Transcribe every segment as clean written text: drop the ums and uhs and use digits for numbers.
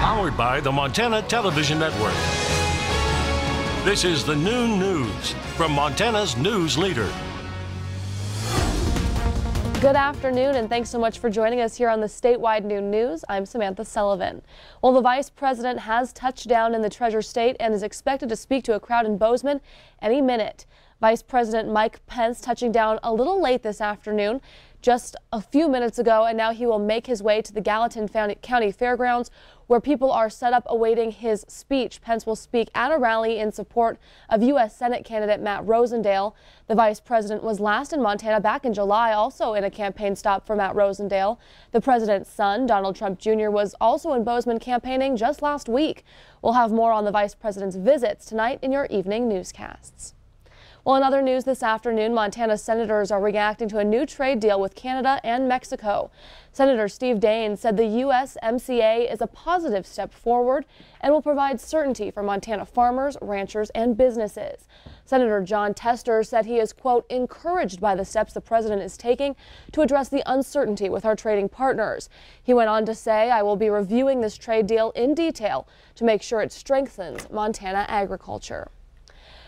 Powered by the Montana Television Network. This is the Noon News from Montana's news leader. Good afternoon, and thanks so much for joining us here on the Statewide Noon News. I'm Samantha Sullivan. Well, the Vice President has touched down in the Treasure State and is expected to speak to a crowd in Bozeman any minute. Vice President Mike Pence touching down a little late this afternoon, just a few minutes ago, and now he will make his way to the Gallatin County Fairgrounds, where people are set up awaiting his speech. Pence will speak at a rally in support of U.S. Senate candidate Matt Rosendale. The vice president was last in Montana back in July, also in a campaign stop for Matt Rosendale. The president's son, Donald Trump Jr., was also in Bozeman campaigning just last week. We'll have more on the vice president's visits tonight in your evening newscasts. Well, in other news this afternoon, Montana senators are reacting to a new trade deal with Canada and Mexico. Senator Steve Daines said the USMCA is a positive step forward and will provide certainty for Montana farmers, ranchers, and businesses. Senator John Tester said he is, quote, encouraged by the steps the president is taking to address the uncertainty with our trading partners. He went on to say, I will be reviewing this trade deal in detail to make sure it strengthens Montana agriculture.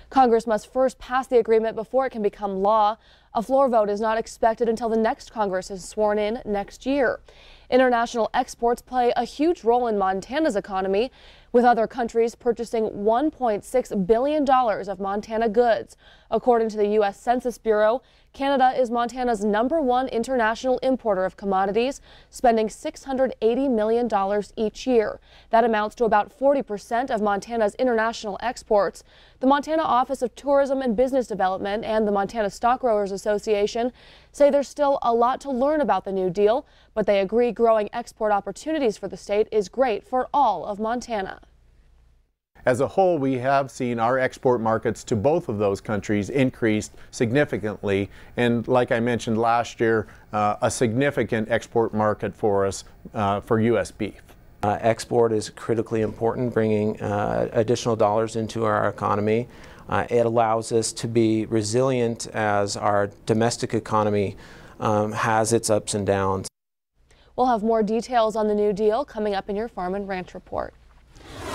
Congress must first pass the agreement before it can become law. A floor vote is not expected until the next Congress is sworn in next year. International exports play a huge role in Montana's economy, with other countries purchasing $1.6 billion of Montana goods. According to the U.S. Census Bureau, Canada is Montana's #1 international importer of commodities, spending $680 million each year. That amounts to about 40% of Montana's international exports. The Montana Office of Tourism and Business Development and the Montana Stockgrowers Association say there's still a lot to learn about the new deal, but they agree growing export opportunities for the state is great for all of Montana. As a whole, we have seen our export markets to both of those countries increased significantly, and like I mentioned last year, a significant export market for us for U.S. beef. Export is critically important, bringing additional dollars into our economy. It allows us to be resilient as our domestic economy has its ups and downs. We'll have more details on the new deal coming up in your Farm and Ranch Report.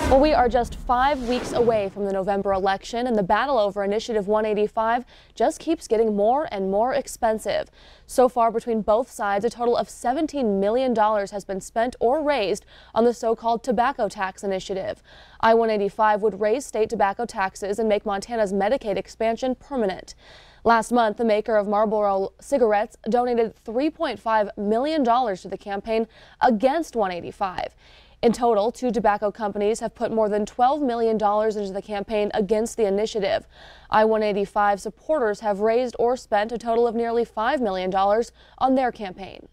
Well, we are just 5 weeks away from the November election, and the battle over Initiative 185 just keeps getting more and more expensive. So far, between both sides, a total of $17 million has been spent or raised on the so-called tobacco tax initiative. I-185 would raise state tobacco taxes and make Montana's Medicaid expansion permanent. Last month, the maker of Marlboro cigarettes donated $3.5 million to the campaign against 185. In total, 2 tobacco companies have put more than $12 million into the campaign against the initiative. I-185 supporters have raised or spent a total of nearly $5 million on their campaign.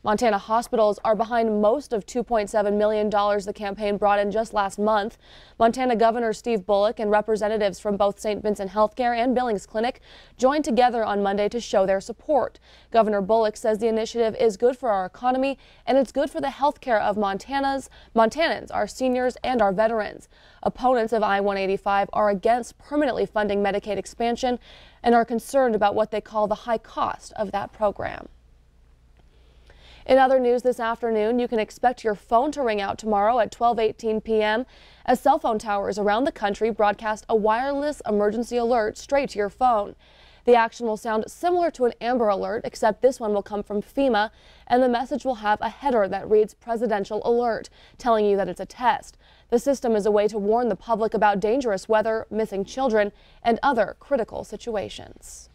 Montana hospitals are behind most of $2.7 million the campaign brought in just last month. Montana Governor Steve Bullock and representatives from both St. Vincent Healthcare and Billings Clinic joined together on Monday to show their support. Governor Bullock says the initiative is good for our economy and it's good for the health care of Montanans, our seniors, and our veterans. Opponents of I-185 are against permanently funding Medicaid expansion and are concerned about what they call the high cost of that program. In other news this afternoon, you can expect your phone to ring out tomorrow at 12:18 p.m. as cell phone towers around the country broadcast a wireless emergency alert straight to your phone. The action will sound similar to an Amber Alert, except this one will come from FEMA, and the message will have a header that reads Presidential Alert, telling you that it's a test. The system is a way to warn the public about dangerous weather, missing children, and other critical situations.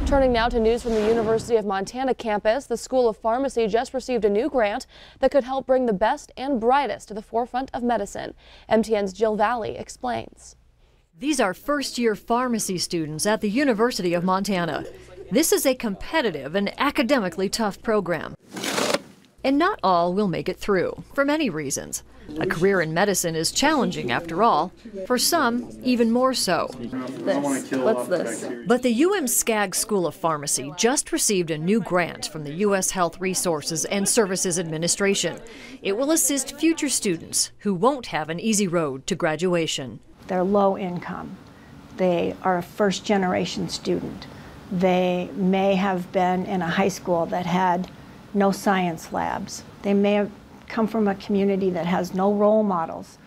Turning now to news from the University of Montana campus, the School of Pharmacy just received a new grant that could help bring the best and brightest to the forefront of medicine. MTN's Jill Valley explains. These are first-year pharmacy students at the University of Montana. This is a competitive and academically tough program. And not all will make it through, for many reasons. A career in medicine is challenging after all, for some even more so. What's this? But the UM-SCAG School of Pharmacy just received a new grant from the U.S. Health Resources and Services Administration. It will assist future students who won't have an easy road to graduation. They're low income. They are a first-generation student. They may have been in a high school that had no science labs. They may have come from a community that has no role models,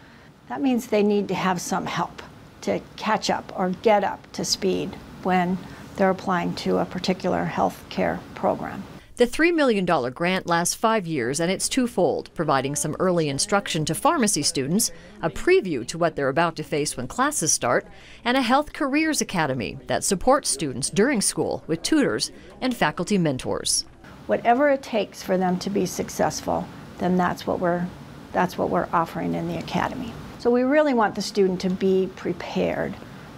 that means they need to have some help to catch up or get up to speed when they're applying to a particular health care program. The $3 million grant lasts 5 years, and it's twofold, providing some early instruction to pharmacy students, a preview to what they're about to face when classes start, and a health careers academy that supports students during school with tutors and faculty mentors. Whatever it takes for them to be successful, then that's what we're offering in the academy. So we really want the student to be prepared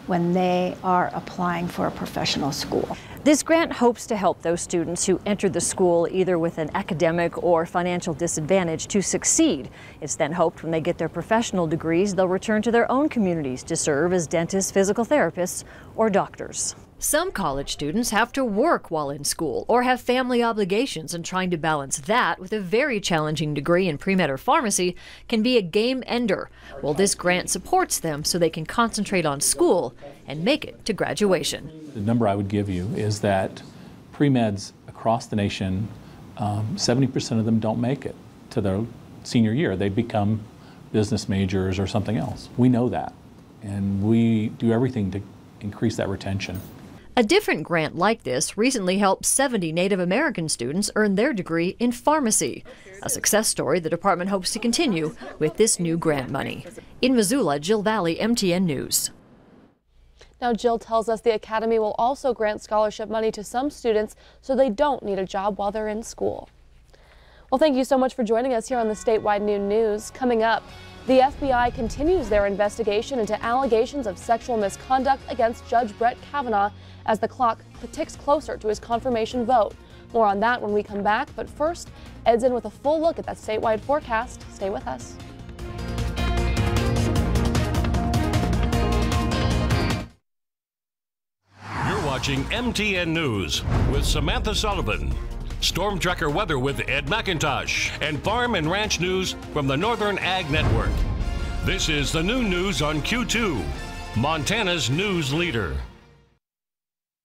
when they are applying for a professional school. This grant hopes to help those students who enter the school either with an academic or financial disadvantage to succeed. It's then hoped when they get their professional degrees, they'll return to their own communities to serve as dentists, physical therapists, or doctors. Some college students have to work while in school or have family obligations, and trying to balance that with a very challenging degree in pre-med or pharmacy can be a game ender. Well, this grant supports them so they can concentrate on school and make it to graduation. The number I would give you is that pre-meds across the nation, 70% of them don't make it to their senior year. They become business majors or something else. We know that, and we do everything to increase that retention. A different grant like this recently helped 70 Native American students earn their degree in pharmacy, a success story the department hopes to continue with this new grant money. In Missoula, Jill Valley, MTN News. Now, Jill tells us the Academy will also grant scholarship money to some students so they don't need a job while they're in school. Well, thank you so much for joining us here on the Statewide Noon News. Coming up, the FBI continues their investigation into allegations of sexual misconduct against Judge Brett Kavanaugh as the clock ticks closer to his confirmation vote. More on that when we come back, but first, Ed's in with a full look at that statewide forecast. Stay with us. You're watching MTN News with Samantha Sullivan. Storm Tracker weather with Ed McIntosh, and farm and ranch news from the Northern Ag Network. This is the noon news on Q2, Montana's news leader.